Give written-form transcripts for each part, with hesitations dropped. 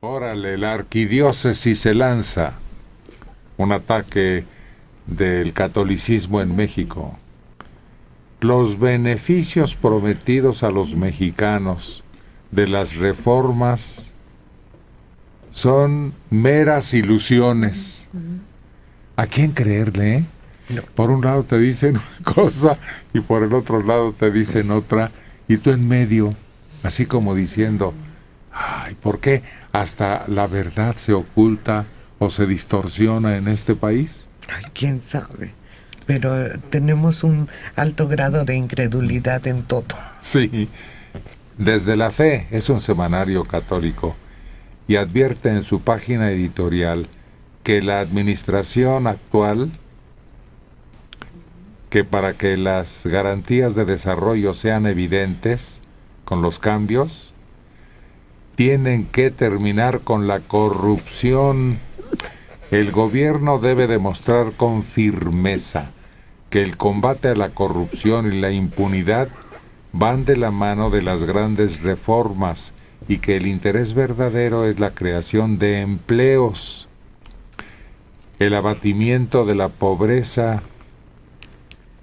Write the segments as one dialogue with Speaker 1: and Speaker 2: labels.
Speaker 1: Órale, la arquidiócesis se lanza. Un ataque del catolicismo en México. Los beneficios prometidos a los mexicanos de las reformas son meras ilusiones. ¿A quién creerle, eh?
Speaker 2: No.
Speaker 1: Por un lado te dicen una cosa y por el otro lado te dicen otra, y tú en medio, así como diciendo, ay, ¿por qué hasta la verdad se oculta o se distorsiona en este país?
Speaker 2: Ay, quién sabe. Pero tenemos un alto grado de incredulidad en todo.
Speaker 1: Sí. Desde la Fe es un semanario católico y advierte en su página editorial que la administración actual, que para que las garantías de desarrollo sean evidentes con los cambios, tienen que terminar con la corrupción. El gobierno debe demostrar con firmeza que el combate a la corrupción y la impunidad van de la mano de las grandes reformas y que el interés verdadero es la creación de empleos, el abatimiento de la pobreza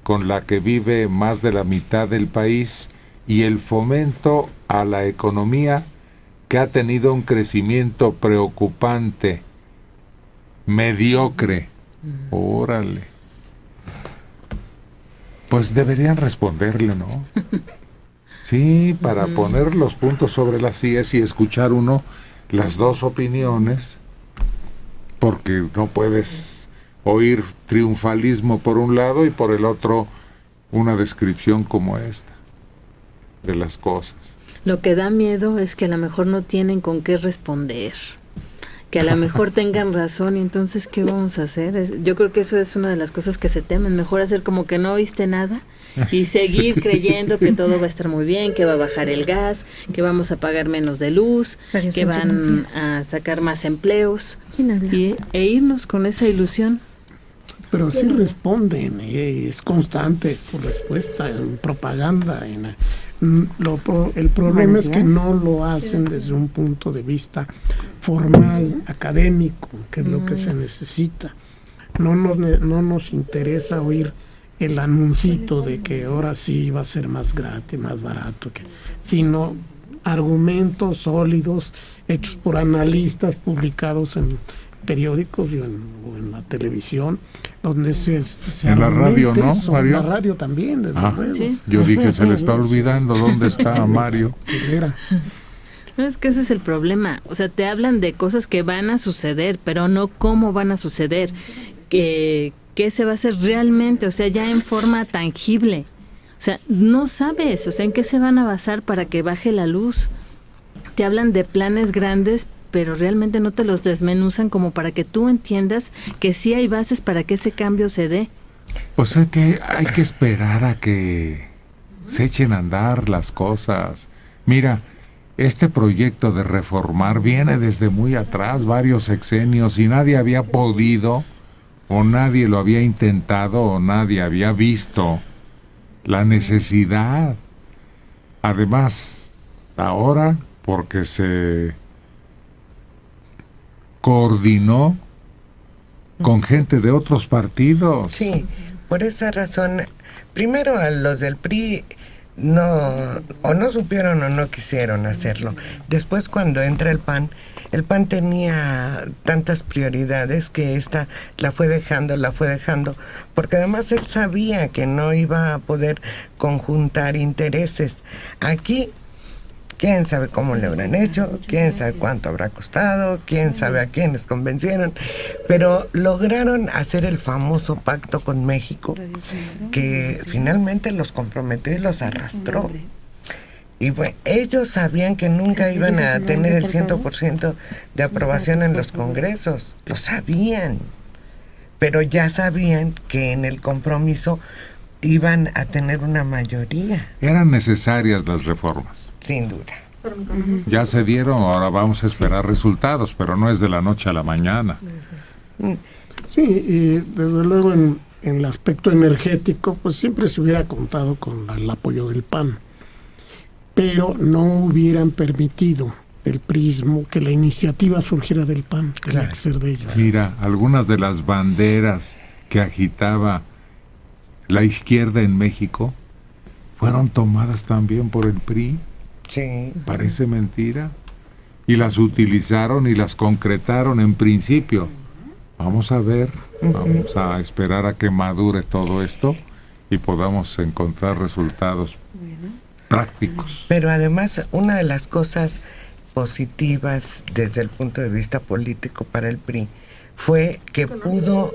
Speaker 1: con la que vive más de la mitad del país y el fomento a la economía que ha tenido un crecimiento preocupante, mediocre. Órale. Pues deberían responderle, ¿no? Sí, para poner los puntos sobre las íes y escuchar uno las dos opiniones, porque no puedes oír triunfalismo por un lado y por el otro una descripción como esta de las cosas.
Speaker 3: Lo que da miedo es que a lo mejor no tienen con qué responder, que a lo mejor tengan razón y entonces ¿qué vamos a hacer? Yo creo que eso es una de las cosas que se temen, mejor hacer como que no oíste nada y seguir creyendo que todo va a estar muy bien, que va a bajar el gas, que vamos a pagar menos de luz, que van a sacar más empleos e irnos con esa ilusión.
Speaker 4: Pero sí responden, es constante su respuesta en propaganda. El problema es que no lo hacen desde un punto de vista formal, académico, que es lo que se necesita. No nos interesa oír el anuncito de que ahora sí va a ser más gratis, más barato, sino argumentos sólidos hechos por analistas publicados en periódicos o en la televisión, donde se
Speaker 1: en la radio, ¿no, Mario?
Speaker 4: En la radio también, desde luego.
Speaker 3: ¿Sí?
Speaker 1: Yo dije, se le está olvidando dónde está Mario.
Speaker 3: No, es que ese es el problema. O sea, te hablan de cosas que van a suceder, pero no cómo van a suceder. ¿Qué se va a hacer realmente? O sea, ya en forma tangible. O sea, no sabes, o sea, en qué se van a basar para que baje la luz. Te hablan de planes grandes, pero realmente no te los desmenuzan como para que tú entiendas que sí hay bases para que ese cambio se dé.
Speaker 1: O sea que hay que esperar a que se echen a andar las cosas. Mira, este proyecto de reformar viene desde muy atrás, varios sexenios, y nadie había podido, o nadie lo había intentado, o nadie había visto la necesidad. Además, ahora, porque se coordinó con gente de otros partidos.
Speaker 2: Sí, por esa razón, primero a los del PRI no supieron o no quisieron hacerlo. Después, cuando entra el PAN tenía tantas prioridades que esta la fue dejando, porque además él sabía que no iba a poder conjuntar intereses. Aquí, quién sabe cómo le habrán hecho, quién sabe cuánto habrá costado, quién sabe a quiénes convencieron, pero lograron hacer el famoso pacto con México, que finalmente los comprometió y los arrastró. Y bueno, ellos sabían que nunca iban a tener el 100% de aprobación en los congresos, lo sabían, pero ya sabían que en el compromiso iban a tener una mayoría.
Speaker 1: Eran necesarias las reformas.
Speaker 2: Sin duda.
Speaker 1: Ya se dieron, ahora vamos a esperar resultados, pero no es de la noche a la mañana.
Speaker 4: Sí, y desde luego en el aspecto energético, pues siempre se hubiera contado con el apoyo del PAN, pero no hubieran permitido el prismo, que la iniciativa surgiera del PAN, tenía que ser de ellos.
Speaker 1: Mira, algunas de las banderas que agitaba la izquierda en México fueron tomadas también por el PRI.
Speaker 2: Sí.
Speaker 1: Parece mentira. Y las utilizaron y las concretaron en principio. Vamos a ver, vamos a esperar a que madure todo esto y podamos encontrar resultados prácticos.
Speaker 2: Pero además, una de las cosas positivas desde el punto de vista político para el PRI fue que pudo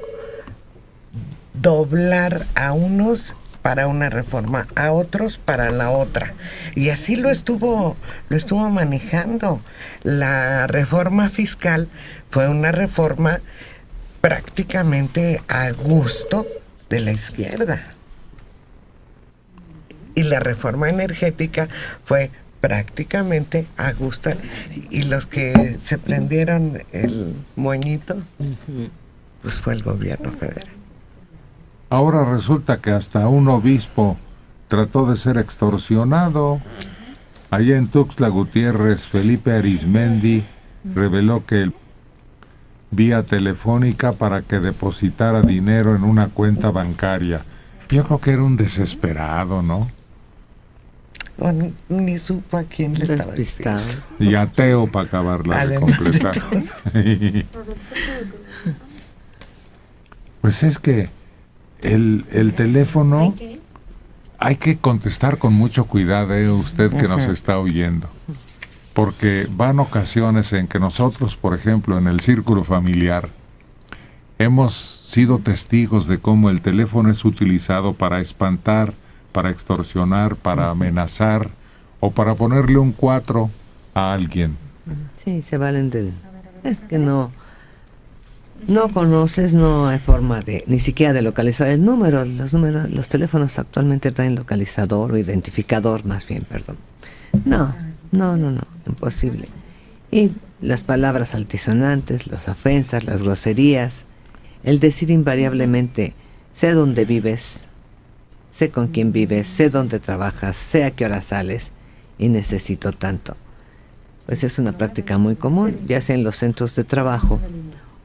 Speaker 2: doblar a unos para una reforma, a otros para la otra. Y así lo estuvo manejando. La reforma fiscal fue una reforma prácticamente a gusto de la izquierda. Y la reforma energética fue prácticamente a gusto. Y los que se prendieron el moñito, pues fue el gobierno federal.
Speaker 1: Ahora resulta que hasta un obispo trató de ser extorsionado. Allá en Tuxtla Gutiérrez, Felipe Arizmendi reveló que vía telefónica para que depositara dinero en una cuenta bancaria. Yo creo que era un desesperado, ¿no?
Speaker 2: Ni supo a quién le estaba diciendo.
Speaker 1: Y ateo para acabarla de completar. Pues es que el teléfono hay que contestar con mucho cuidado, usted que nos está oyendo, porque van ocasiones en que nosotros, por ejemplo, en el círculo familiar, hemos sido testigos de cómo el teléfono es utilizado para espantar, para extorsionar, para amenazar o para ponerle un 4 a alguien.
Speaker 5: Sí, se valen del... Es que no conoces, no hay forma de ni siquiera de localizar el número. Los teléfonos actualmente traen localizador o identificador, más bien, perdón. No, imposible. Y las palabras altisonantes, las ofensas, las groserías, el decir invariablemente, sé dónde vives, sé con quién vives, sé dónde trabajas, sé a qué hora sales y necesito tanto. Pues es una práctica muy común, ya sea en los centros de trabajo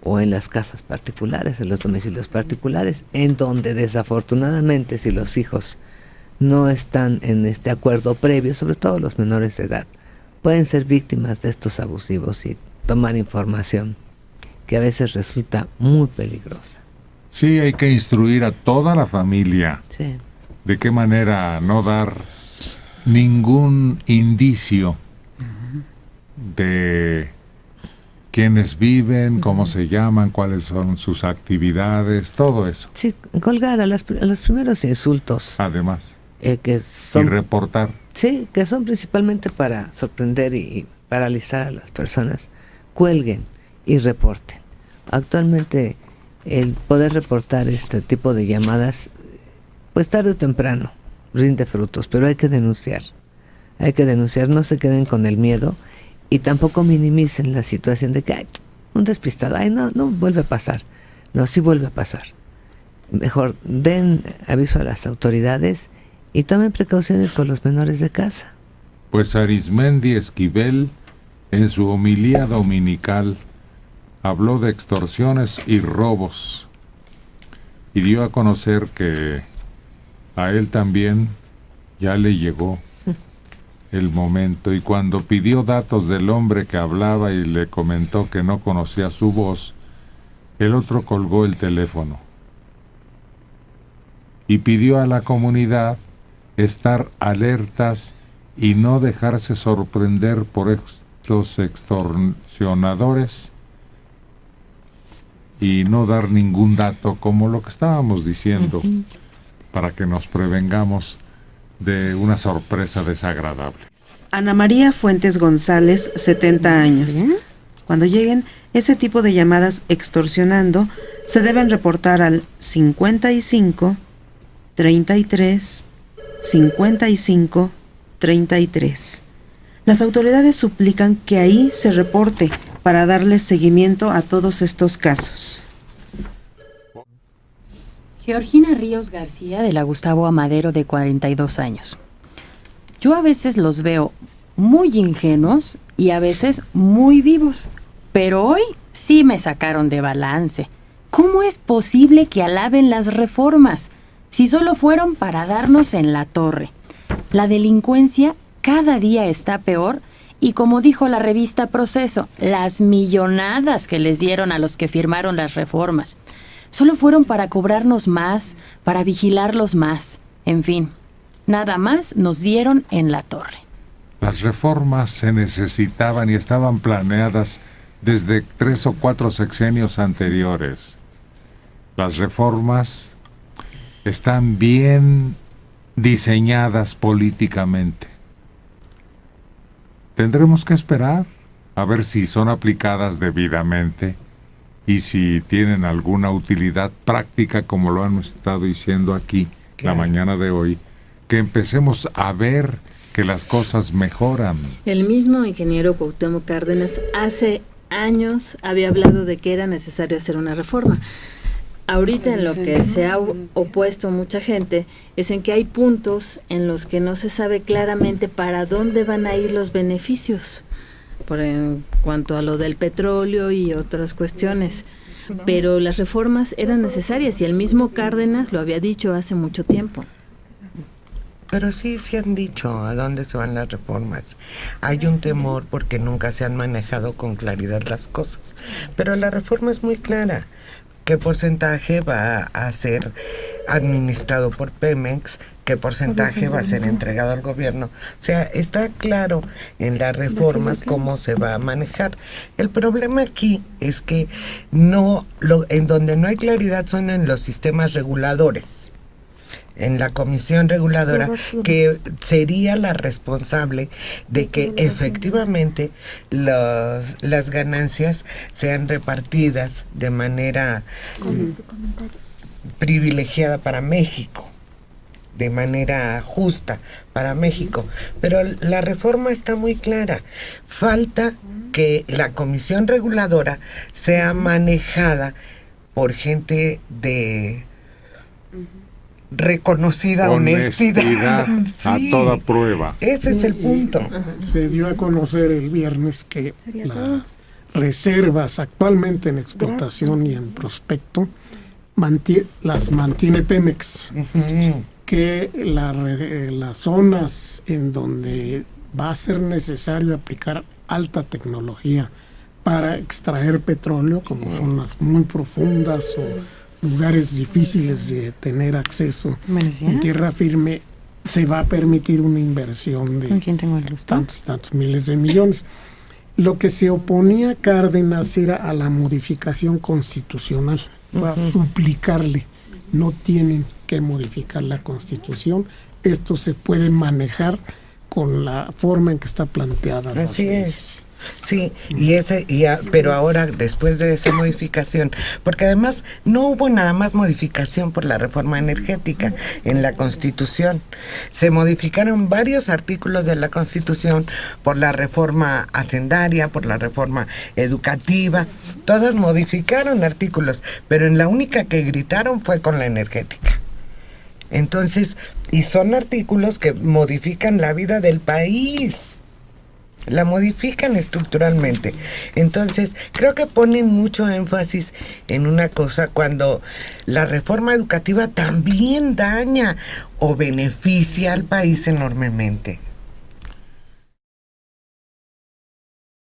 Speaker 5: o en las casas particulares, en los domicilios particulares, en donde desafortunadamente, si los hijos no están en este acuerdo previo, sobre todo los menores de edad, pueden ser víctimas de estos abusivos y tomar información que a veces resulta muy peligrosa.
Speaker 1: Sí, hay que instruir a toda la familia.
Speaker 5: Sí.
Speaker 1: De qué manera no dar ningún indicio de quiénes viven, cómo se llaman, cuáles son sus actividades, todo eso.
Speaker 5: Sí, colgar a los primeros insultos.
Speaker 1: Además.
Speaker 5: Que son,
Speaker 1: y reportar.
Speaker 5: Sí, que son principalmente para sorprender y paralizar a las personas. Cuelguen y reporten. Actualmente el poder reportar este tipo de llamadas, pues tarde o temprano rinde frutos, pero hay que denunciar, no se queden con el miedo y tampoco minimicen la situación de que hay un despistado, no vuelve a pasar, no, sí vuelve a pasar. Mejor den aviso a las autoridades y tomen precauciones con los menores de casa.
Speaker 1: Pues Arizmendi Esquivel, en su homilía dominical, habló de extorsiones y robos y dio a conocer que a él también ya le llegó el momento, y cuando pidió datos del hombre que hablaba y le comentó que no conocía su voz, el otro colgó el teléfono y pidió a la comunidad estar alertas y no dejarse sorprender por estos extorsionadores y no dar ningún dato, como lo que estábamos diciendo, para que nos prevengamos de una sorpresa desagradable.
Speaker 6: Ana María Fuentes González, 70 años. Cuando lleguen ese tipo de llamadas extorsionando, se deben reportar al 55 33 55 33. Las autoridades suplican que ahí se reporte para darle seguimiento a todos estos casos.
Speaker 7: Georgina Ríos García, de la Gustavo Amadero, de 42 años. Yo a veces los veo muy ingenuos y a veces muy vivos. Pero hoy sí me sacaron de balance. ¿Cómo es posible que alaben las reformas si solo fueron para darnos en la torre? La delincuencia cada día está peor y, como dijo la revista Proceso, las millonadas que les dieron a los que firmaron las reformas solo fueron para cobrarnos más, para vigilarlos más. En fin, nada más nos dieron en la torre.
Speaker 1: Las reformas se necesitaban y estaban planeadas desde 3 o 4 sexenios anteriores. Las reformas están bien diseñadas políticamente. Tendremos que esperar a ver si son aplicadas debidamente y si tienen alguna utilidad práctica, como lo han estado diciendo aquí la mañana de hoy, que empecemos a ver que las cosas mejoran.
Speaker 3: El mismo ingeniero Cuauhtémoc Cárdenas hace años había hablado de que era necesario hacer una reforma. Ahorita en lo que se ha opuesto mucha gente es en que hay puntos en los que no se sabe claramente para dónde van a ir los beneficios, en cuanto a lo del petróleo y otras cuestiones. Pero las reformas eran necesarias y el mismo Cárdenas lo había dicho hace mucho tiempo.
Speaker 2: Pero sí se han dicho a dónde se van las reformas. Hay un temor porque nunca se han manejado con claridad las cosas. Pero la reforma es muy clara. ¿Qué porcentaje va a ser administrado por Pemex? ¿Qué porcentaje va a ser entregado al gobierno? O sea, está claro en las reformas cómo se va a manejar. El problema aquí es que en donde no hay claridad son en los sistemas reguladores. En la comisión reguladora, que sería la responsable de que efectivamente las ganancias sean repartidas de manera privilegiada para México, de manera justa para México. Pero la reforma está muy clara. Falta que la comisión reguladora sea manejada por gente de reconocida honestidad.
Speaker 1: A toda prueba.
Speaker 2: Ese es el punto.
Speaker 4: Se dio a conocer el viernes que las reservas actualmente en explotación y en prospecto las mantiene Pemex. Que las zonas en donde va a ser necesario aplicar alta tecnología para extraer petróleo, como zonas muy profundas o lugares difíciles de tener acceso en tierra firme, se va a permitir una inversión de tantos miles de millones. Lo que se oponía Cárdenas era a la modificación constitucional, va a suplicarle, no tienen que modificar la Constitución, esto se puede manejar con la forma en que está planteada.
Speaker 2: Así es. Sí, pero ahora después de esa modificación, porque además no hubo nada más modificación por la reforma energética en la Constitución, se modificaron varios artículos de la Constitución por la reforma hacendaria, por la reforma educativa, todas modificaron artículos, pero en la única que gritaron fue con la energética. Entonces, y son artículos que modifican la vida del país, la modifican estructuralmente. Entonces, creo que ponen mucho énfasis en una cosa cuando la reforma educativa también daña o beneficia al país enormemente.